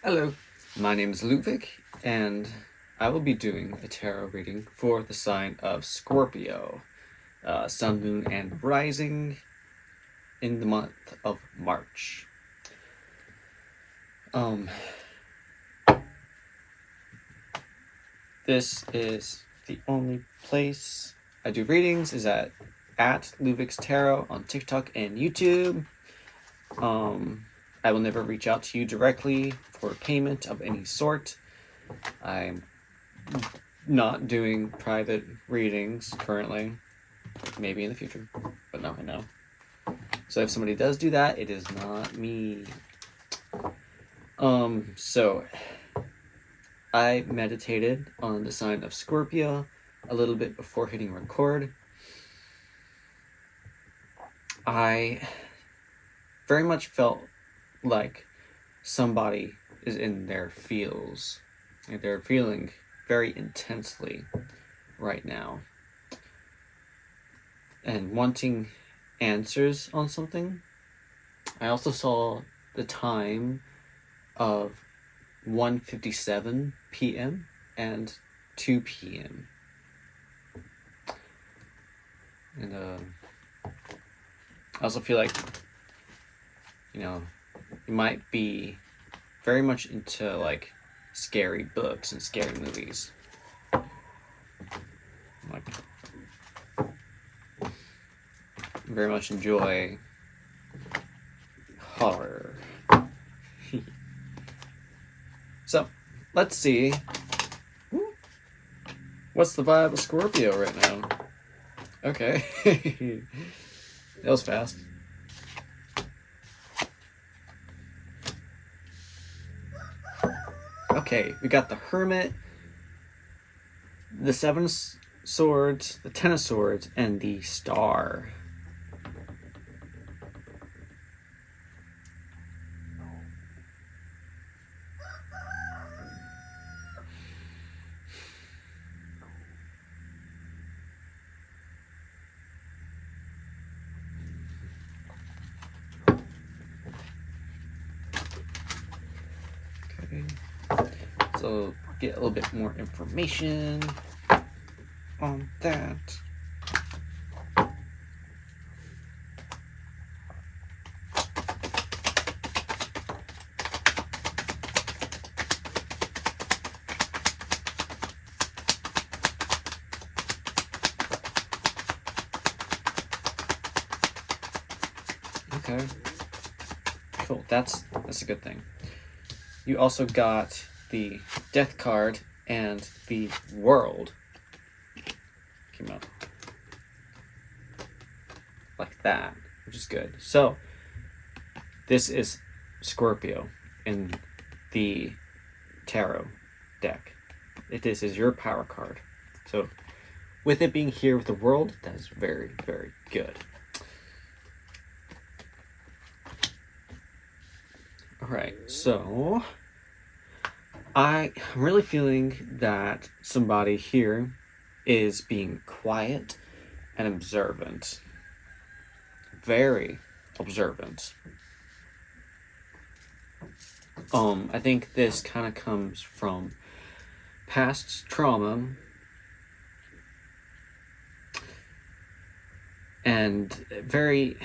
Hello, my name is Ludwig, and I will be doing a tarot reading for the sign of Scorpio, Sun, Moon, and Rising in the month of March. This is the only place I do readings is at Ludwig's Tarot on TikTok and YouTube. I will never reach out to you directly for payment of any sort. I'm not doing private readings currently. Maybe in the future, but not right now. So if somebody does do that, it is not me. So I meditated on the sign of Scorpio a little bit before hitting record. I very much felt like somebody is in their feels. Like they're feeling very intensely right now and wanting answers on something. I also saw the time of 1:57 p.m. and 2 p.m. And I also feel like, you might be very much into like scary books and scary movies. Like, very much enjoy horror. So, let's see. What's the vibe of Scorpio right now? Okay. That was fast. Okay, we got the Hermit, the Seven Swords, the Ten of Swords, and the Star. Okay, so get a little bit more information on that. Okay, cool. That's a good thing. You also got the Death card and the World came out like that, which is good. So this is Scorpio in the tarot deck. This is your power card. So with it being here with the World, that is very, very good. Alright, so I'm really feeling that somebody here is being quiet and observant. Very observant. I think this kind of comes from past trauma and very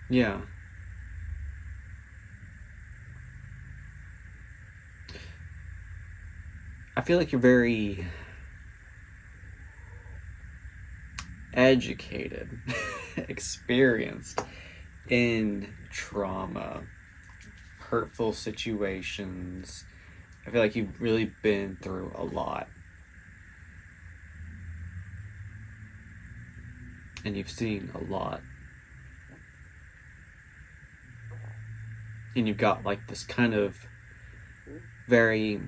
yeah. I feel like you're very educated, experienced in trauma, hurtful situations. I feel like you've really been through a lot. And you've seen a lot. And you've got like this kind of very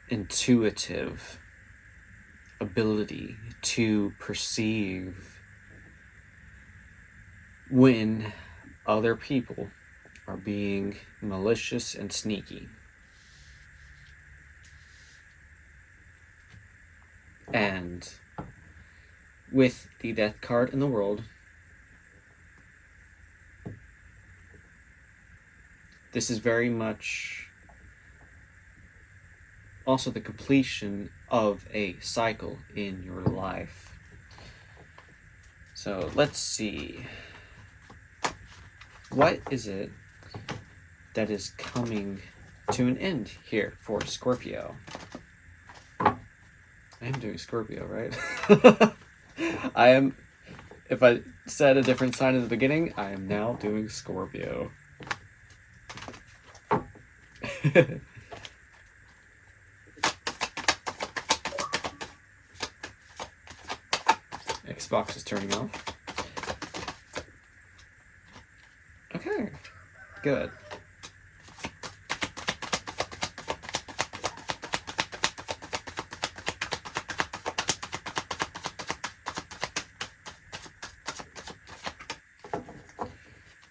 intuitive ability to perceive when other people are being malicious and sneaky. And with the Death card in the world, this is very much also the completion of a cycle in your life. So let's see. What is it that is coming to an end here for Scorpio? I am doing Scorpio, right? I am, if I said a different sign at the beginning, I am now doing Scorpio. Xbox is turning off. Okay, good.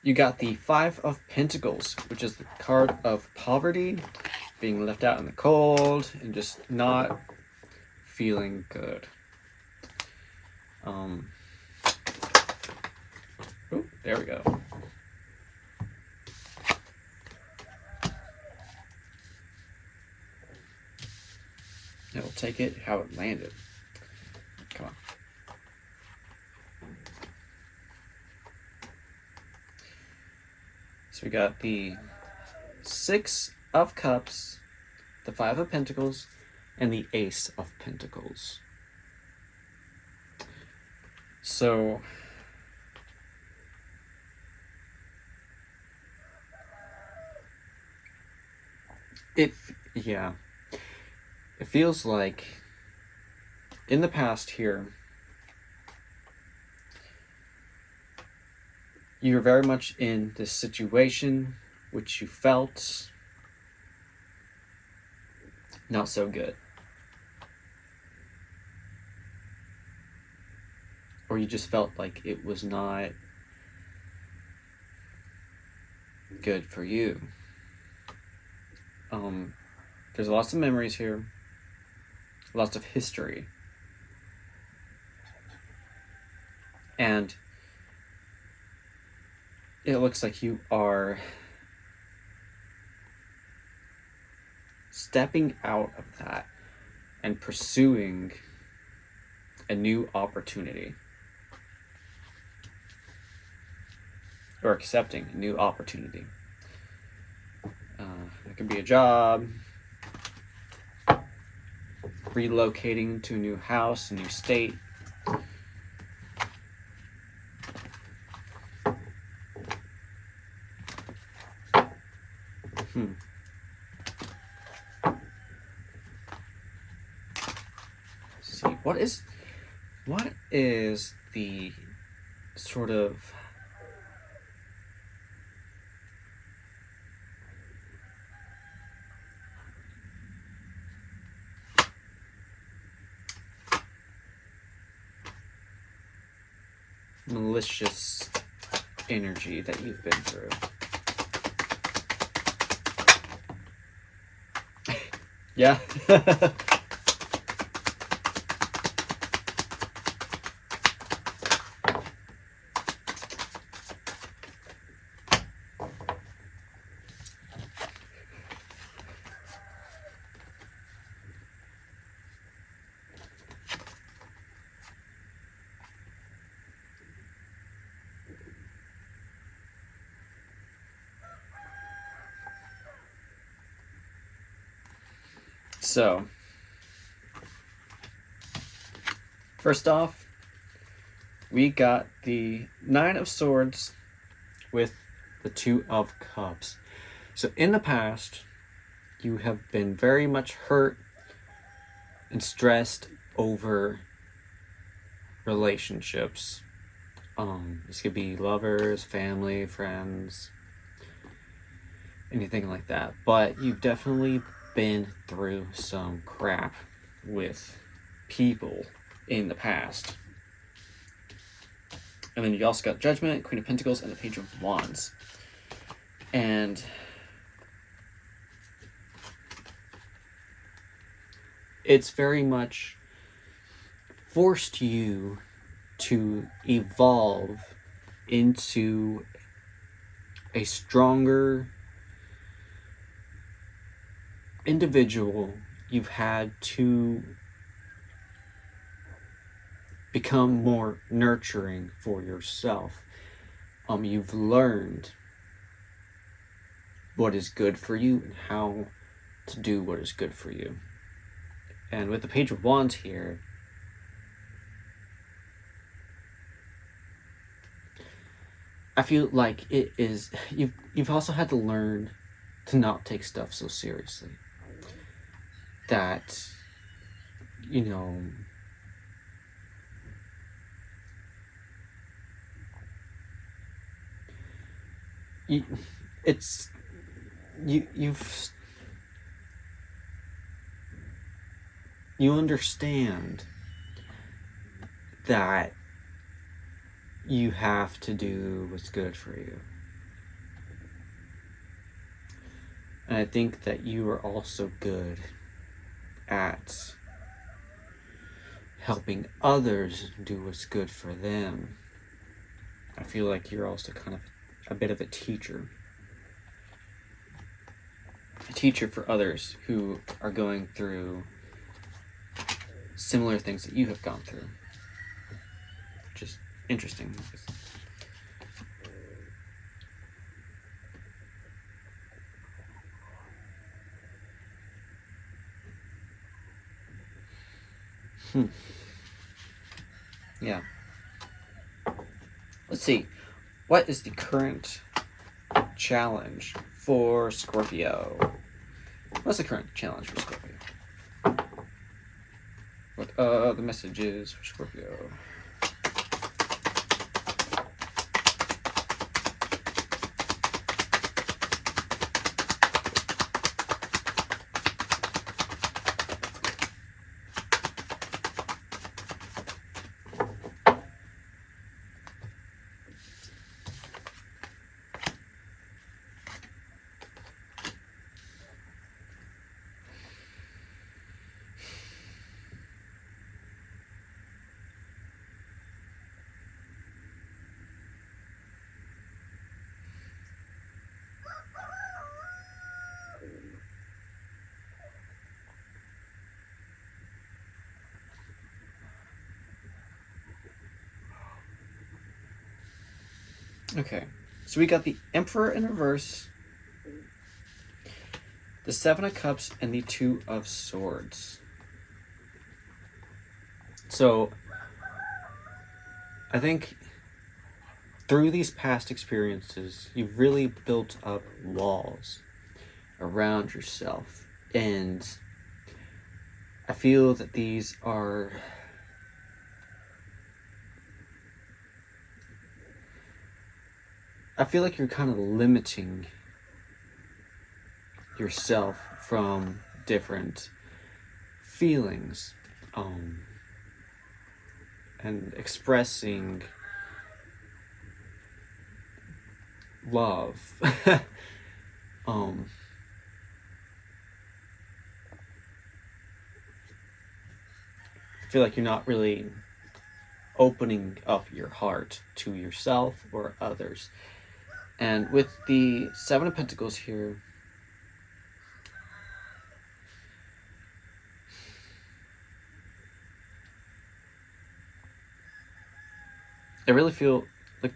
You got the Five of Pentacles, which is the card of poverty, being left out in the cold, and just not feeling good. Oh, there we go. It'll take it how it landed. Come on. So we got the Six of Cups, the Five of Pentacles, and the Ace of Pentacles. So it feels like in the past here, you're very much in this situation which you felt not so good. Or you just felt like it was not good for you. There's lots of memories here, lots of history. And it looks like you are stepping out of that and pursuing a new opportunity. Or accepting a new opportunity. It could be a job, relocating to a new house, a new state. Let's see, what is the sort of malicious energy that you've been through? Yeah. So, first off, we got the Nine of Swords with the Two of Cups. So in the past, you have been very much hurt and stressed over relationships. This could be lovers, family, friends, anything like that. But you've definitely been through some crap with people in the past. And then you also got Judgment, Queen of Pentacles, and the Page of Wands. And it's very much forced you to evolve into a stronger individual. You've had to become more nurturing for yourself. You've learned what is good for you and how to do what is good for you. And with the Page of Wands here, I feel like it is, you've also had to learn to not take stuff so seriously. That, you know, you understand that you have to do what's good for you. And I think that you are also good at helping others do what's good for them. I feel like you're also kind of a bit of a teacher. A teacher for others who are going through similar things that you have gone through. Which is interesting. Yeah. Let's see. What is the current challenge for Scorpio? What's the current challenge for Scorpio? What are the messages for Scorpio? Okay, so we got the Emperor in reverse, the Seven of Cups, and the Two of Swords. So, I think through these past experiences, you've really built up walls around yourself. And I feel that these are... I feel like you're kind of limiting yourself from different feelings, and expressing love. I feel like you're not really opening up your heart to yourself or others. And with the Seven of Pentacles here, I really feel like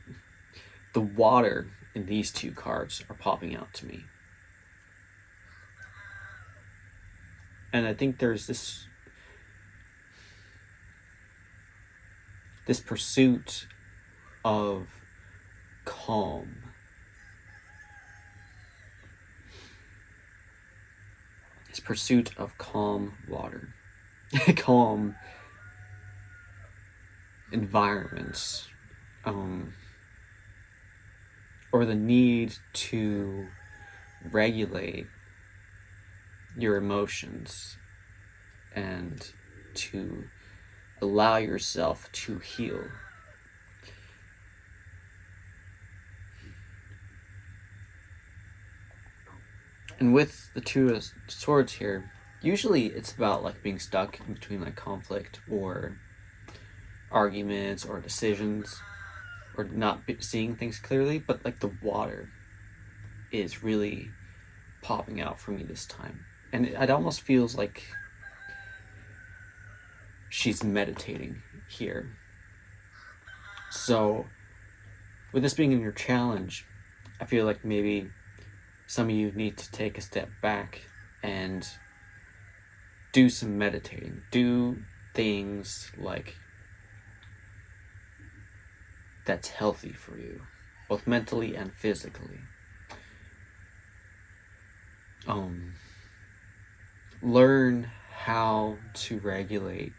the water in these two cards are popping out to me. And I think there's this pursuit of calm. This pursuit of calm water. Calm environments. Or the need to regulate your emotions and to allow yourself to heal. And with the Two of Swords here, usually it's about like being stuck in between like conflict or arguments or decisions or not seeing things clearly, but like the water is really popping out for me this time. And it almost feels like she's meditating here. So, with this being in your challenge, I feel like maybe some of you need to take a step back and do some meditating. Do things like that's healthy for you, both mentally and physically. Learn how to regulate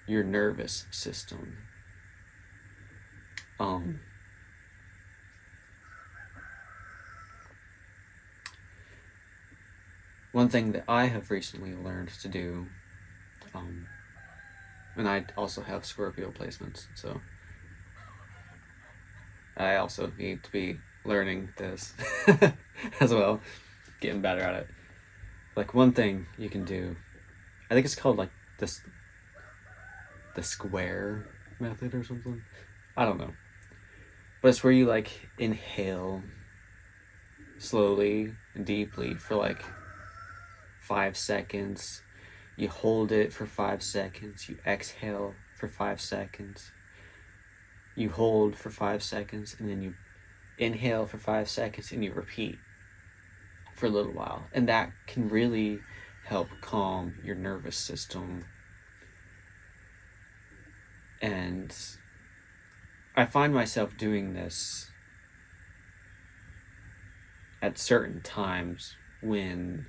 your nervous system. One thing that I have recently learned to do, and I also have Scorpio placements, so I also need to be learning this as well, getting better at it. Like one thing you can do, I think it's called like this, the square method or something. I don't know. But it's where you like inhale slowly and deeply for like 5 seconds. You hold it for 5 seconds. You exhale for 5 seconds. You hold for 5 seconds, and then you inhale for 5 seconds, and you repeat for a little while. And that can really help calm your nervous system. And I find myself doing this at certain times when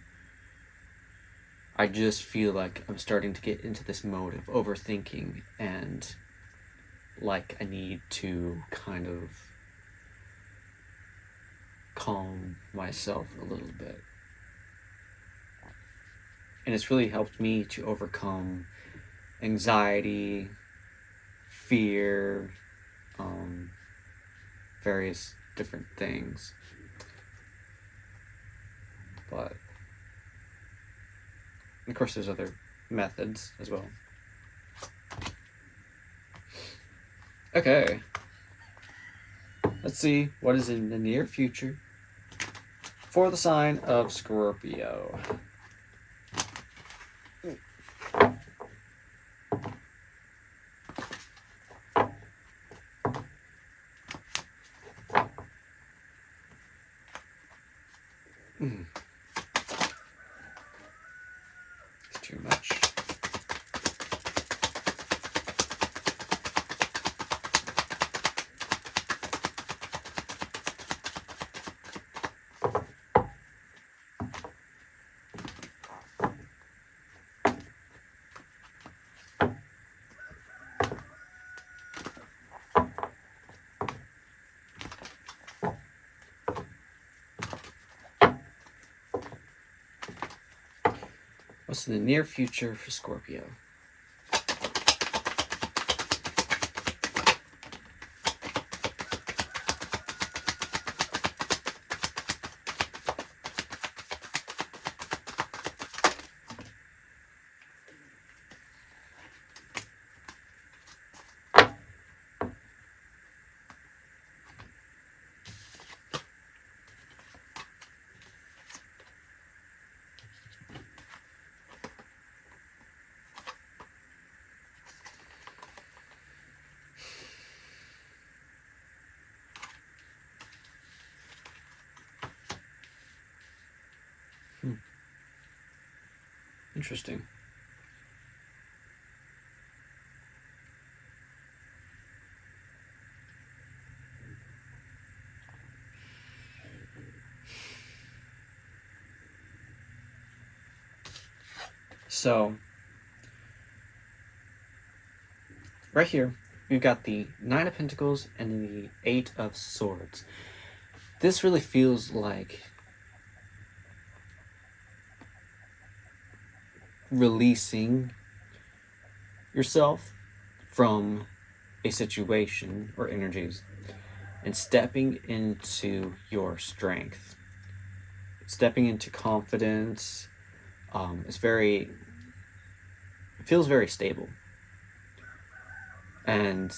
I just feel like I'm starting to get into this mode of overthinking and like I need to kind of calm myself a little bit. And it's really helped me to overcome anxiety, fear, various different things. But of course there's other methods as well. Okay. Let's see what is in the near future for the sign of Scorpio. It's too much. What's in the near future for Scorpio? Interesting. So, right here, we've got the Nine of Pentacles and the Eight of Swords. This really feels like releasing yourself from a situation or energies and stepping into your strength, stepping into confidence. It feels very stable. And,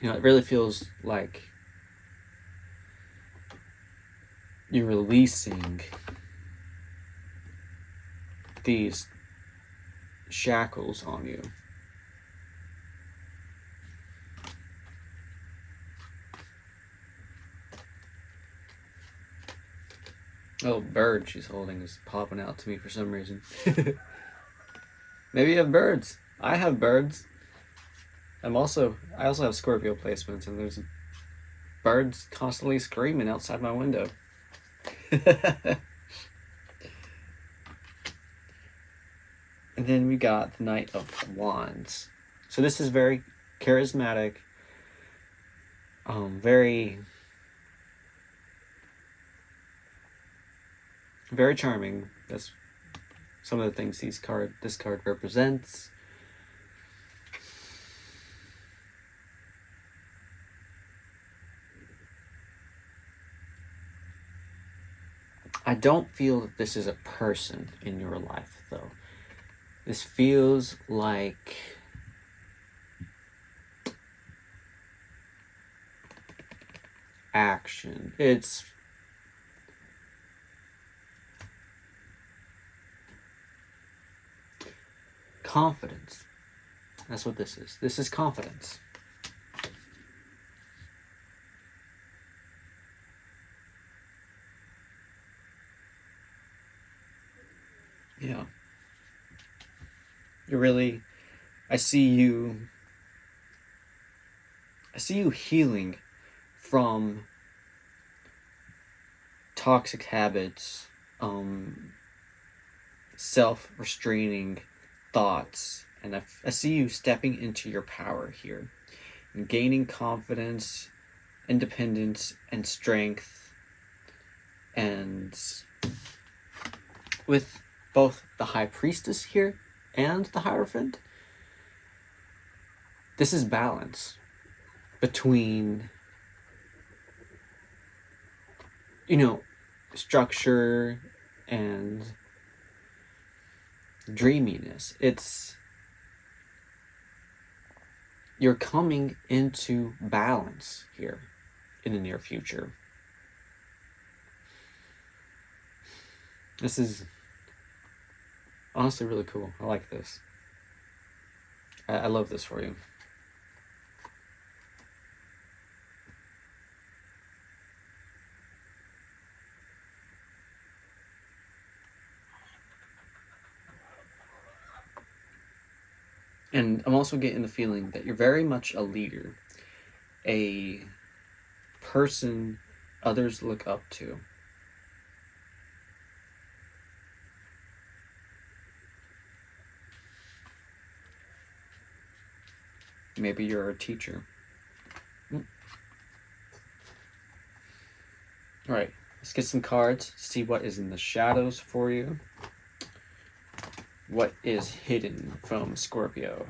it really feels like you're releasing these shackles on you. Oh, bird she's holding is popping out to me for some reason. Maybe you have birds. I have birds. I also have Scorpio placements, and there's birds constantly screaming outside my window. And then we got the Knight of Wands. So this is very charismatic, very, very charming. That's some of the things this card represents. I don't feel that this is a person in your life, though. This feels like action. It's confidence. That's what this is. This is confidence. Yeah. You're really, I see you healing from toxic habits, self-restraining thoughts, and I see you stepping into your power here and gaining confidence, independence, and strength. And with both the High Priestess here and the Hierophant, this is balance between, structure and dreaminess. You're coming into balance here in the near future. This is honestly really cool. I like this. I love this for you. And I'm also getting the feeling that you're very much a leader, a person others look up to. Maybe you're a teacher. All right, let's get some cards, see what is in the shadows for you. What is hidden from Scorpio?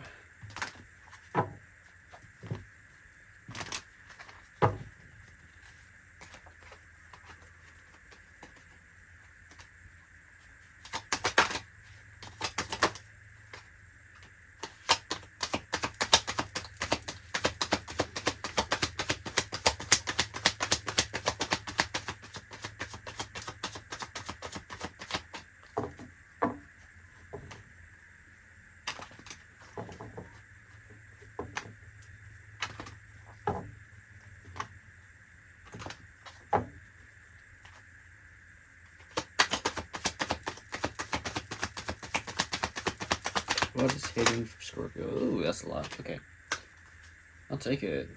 What is hidden from Scorpio? Ooh, that's a lot. Okay. I'll take it.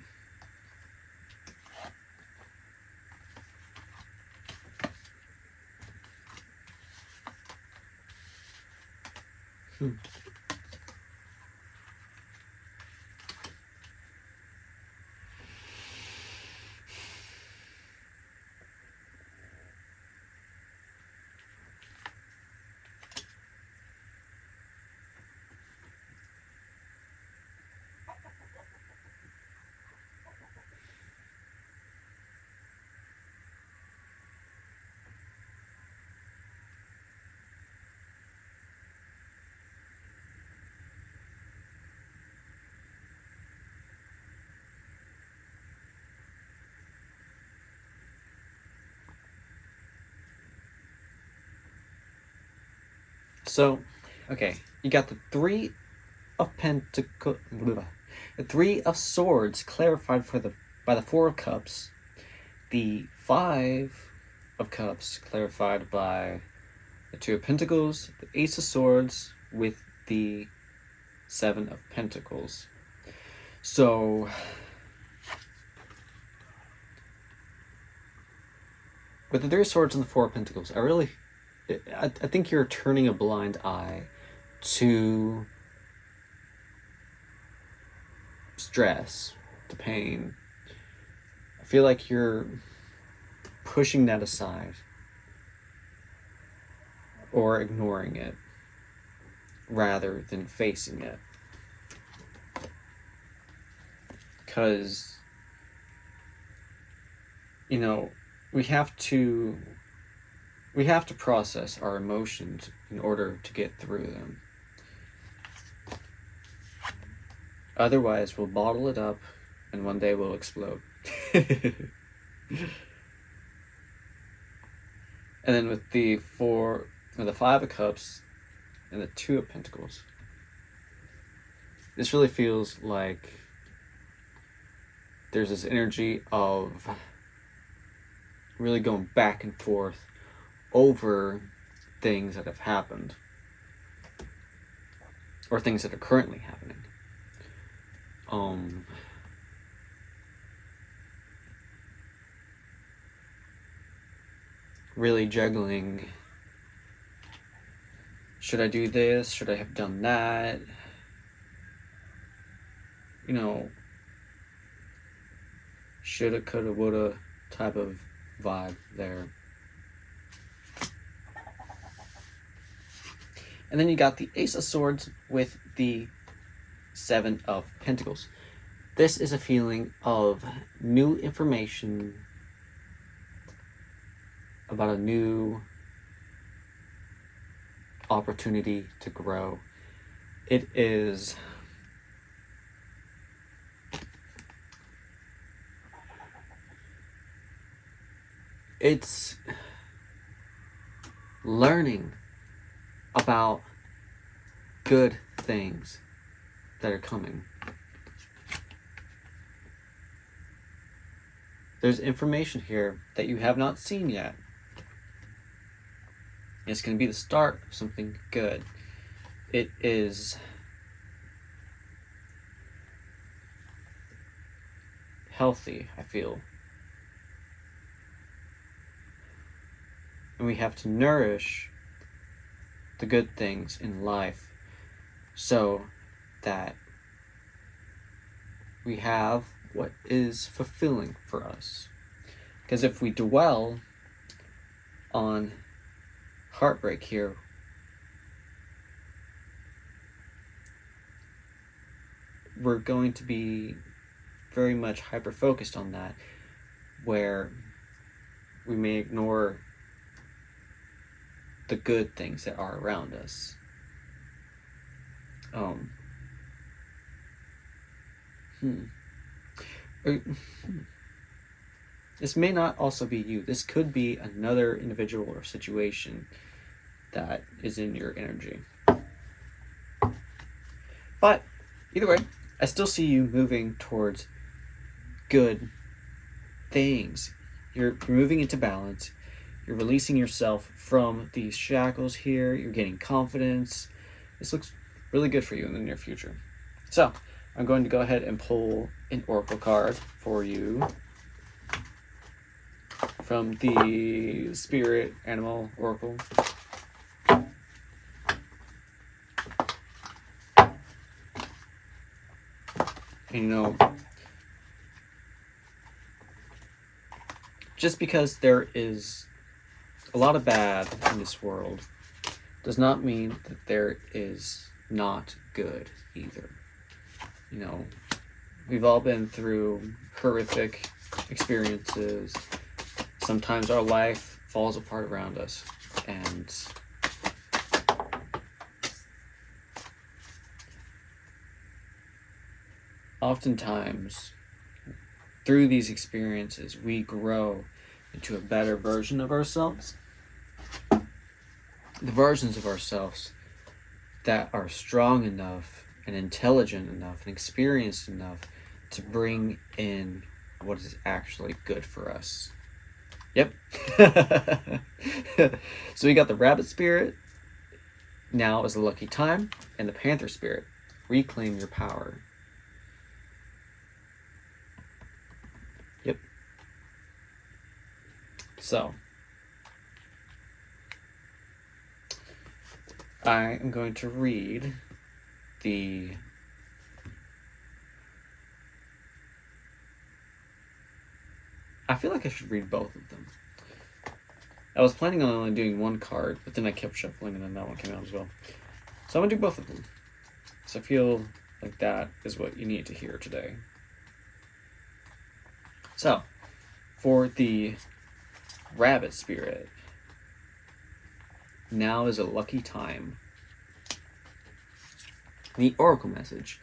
So, okay, you got the the Three of Swords clarified by the Four of Cups, the Five of Cups clarified by the Two of Pentacles, the Ace of Swords with the Seven of Pentacles. So, with the Three of Swords and the Four of Pentacles, I think you're turning a blind eye to stress, to pain. I feel like you're pushing that aside or ignoring it rather than facing it. Because, you know, we have to process our emotions in order to get through them. Otherwise, we'll bottle it up and one day we'll explode. And then with the Five of Cups and the Two of Pentacles, this really feels like there's this energy of really going back and forth over things that have happened or things that are currently happening. Really juggling. Should I do this? Should I have done that? You know, shoulda, coulda, woulda type of vibe there. And then you got the Ace of Swords with the Seven of Pentacles. This is a feeling of new information about a new opportunity to grow. It's learning about good things that are coming. There's information here that you have not seen yet. It's going to be the start of something good. It is healthy, I feel. And we have to nourish the good things in life so that we have what is fulfilling for us. Because if we dwell on heartbreak here, we're going to be very much hyper-focused on that, where we may ignore the good things that are around us. This may not also be you. This could be another individual or situation that is in your energy. But either way, I still see you moving towards good things. You're moving into balance. You're releasing yourself from these shackles here. You're gaining confidence. This looks really good for you in the near future. So, I'm going to go ahead and pull an oracle card for you from the Spirit Animal Oracle. And you know, just because there is a lot of bad in this world does not mean that there is not good either. You know, we've all been through horrific experiences. Sometimes our life falls apart around us, and oftentimes through these experiences we grow into a better version of ourselves. The versions of ourselves that are strong enough and intelligent enough and experienced enough to bring in what is actually good for us. Yep. So we got the rabbit spirit. Now is a lucky time. And the panther spirit. Reclaim your power. Yep. So I am going to read the I feel like I should read both of them. I was planning on only doing one card, but then I kept shuffling and then that one came out as well. So I'm going to do both of them. So I feel like that is what you need to hear today. So, for the rabbit spirit, now is a lucky time. The oracle message.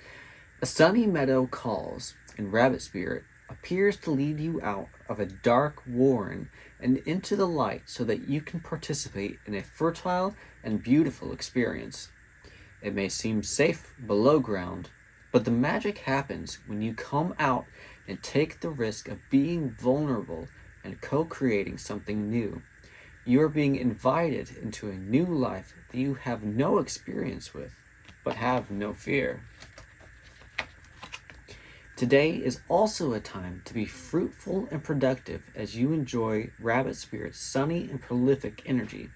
A sunny meadow calls, and rabbit spirit appears to lead you out of a dark warren and into the light so that you can participate in a fertile and beautiful experience. It may seem safe below ground, but the magic happens when you come out and take the risk of being vulnerable and co-creating something new. You are being invited into a new life that you have no experience with, but have no fear. Today is also a time to be fruitful and productive as you enjoy Rabbit Spirit's sunny and prolific energy.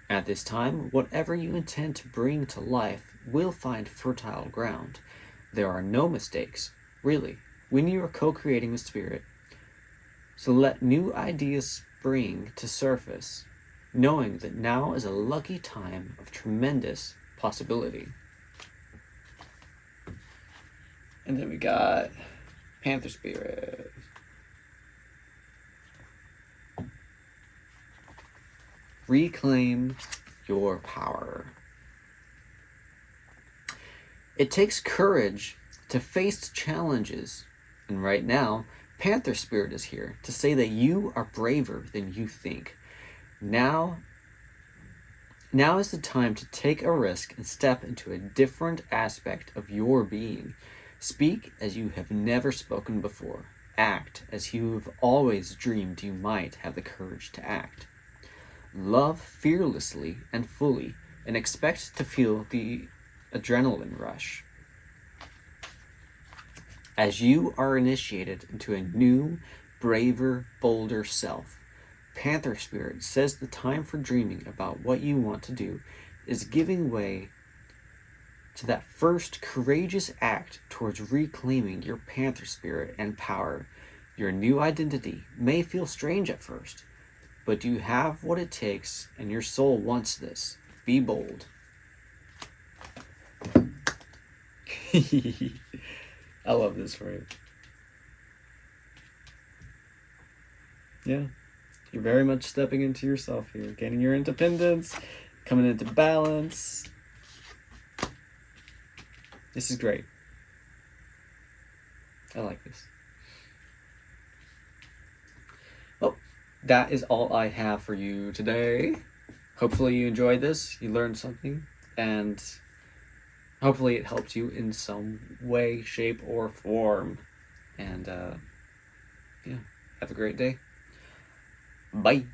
At this time, whatever you intend to bring to life will find fertile ground. There are no mistakes, really, when you are co-creating with Spirit. So let new ideas spring to surface, knowing that now is a lucky time of tremendous possibility. And then we got Panther Spirit. Reclaim your power. It takes courage to face challenges, and right now, Panther Spirit is here to say that you are braver than you think. Now is the time to take a risk and step into a different aspect of your being. Speak as you have never spoken before. Act as you have always dreamed you might have the courage to act. Love fearlessly and fully, and expect to feel the adrenaline rush. As you are initiated into a new, braver, bolder self, Panther Spirit says the time for dreaming about what you want to do is giving way to that first courageous act towards reclaiming your Panther Spirit and power. Your new identity may feel strange at first, but you have what it takes, and your soul wants this. Be bold. I love this for you. Yeah. You're very much stepping into yourself here, gaining your independence, coming into balance. This is great. I like this. Well, that is all I have for you today. Hopefully you enjoyed this, you learned something, and hopefully it helped you in some way, shape, or form. And yeah, have a great day. Bye.